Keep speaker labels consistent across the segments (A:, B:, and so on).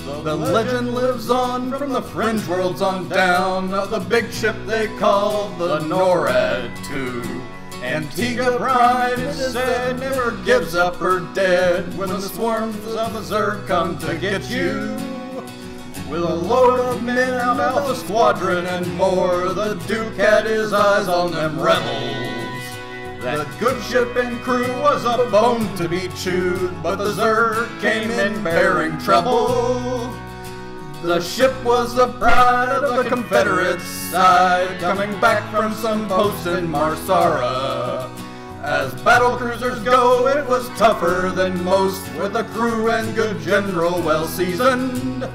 A: The legend lives on from the fringe worlds on down of the big ship they call the Norad II. Antigua Prime, it is said, never gives up her dead when the swarms of the Zerg come to get you. With a load of men out Alpha Squadron and more, the Duke had his eyes on them rebels. That good ship and crew was a bone to be chewed, but the Zerg came in bearing trouble. The ship was the pride of the Confederate side, coming back from some post in Marsara. As battle cruisers go, it was tougher than most, with a crew and good general well seasoned,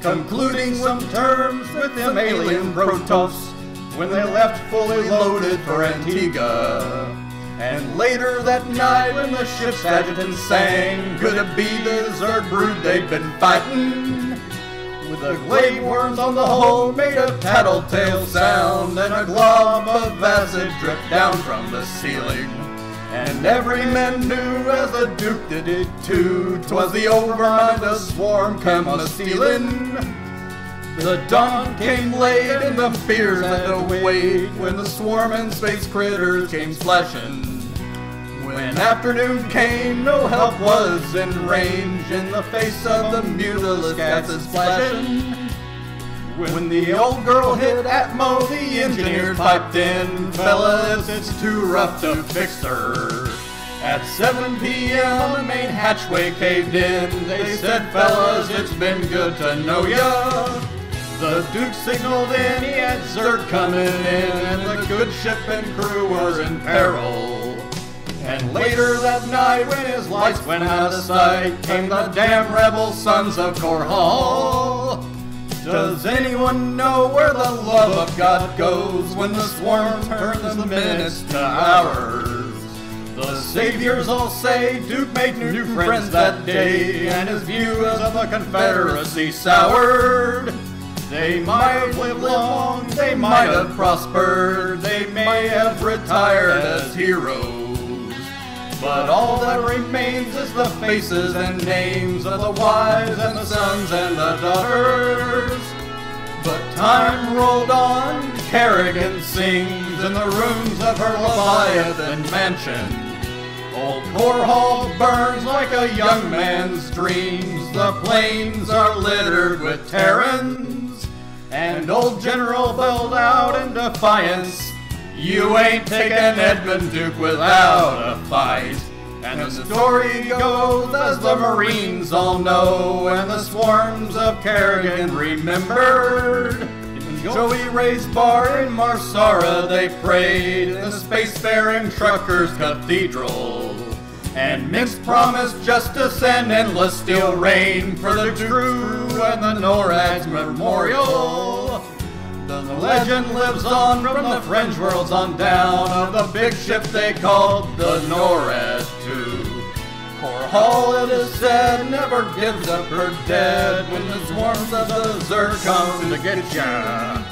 A: concluding some terms with them alien Protoss when they left fully loaded for Antigua. And later that night when the ship's adjutant sang, could it be the Zerg brood they'd been fighting? With the glade worms on the hull made a tattletale sound, and a glob of acid dripped down from the ceiling. And every man knew, as the Duke did it too, 'twas the overminded swarm come a-stealing. The dawn came late and the fears had to wait when the swarming space critters came splashing. When afternoon came, no help was in range in the face of the mutilous acid splashing. When the old girl hit Atmo, the engineers piped in, fellas, it's too rough to fix her. At 7 p.m. the main hatchway caved in. They said, fellas, it's been good to know ya. The Duke signaled in, he had Zerg coming in, and the good ship and crew were in peril. And later that night, when his lights went out of sight, came the damn rebel sons of Korhal. Does anyone know where the love of God goes when the swarm turns the minutes to hours? The saviors all say Duke made new friends that day, and his views of the Confederacy soured. They might have lived long, they might have prospered, they may have retired as heroes. But all that remains is the faces and names of the wives and the sons and the daughters. But time rolled on, Kerrigan sings in the rooms of her Leviathan mansion. Old Korhal burns like a young man's dreams, the plains are littered with Terrans. And old General belled out in defiance, you ain't taking Edmund Duke without a fight. And the story goes, as the Marines all know, and the swarms of Kerrigan remembered. In Joey Ray's bar in Marsara they prayed in the spacefaring truckers' cathedral. And Minsk promised justice and endless steel rain for the crew and the NORAD's memorial. The legend lives on from the fringe worlds on down of the big ship they called the Norad II. Korhal, it is said, never gives up her dead when the swarms of the Zerg come to get ya.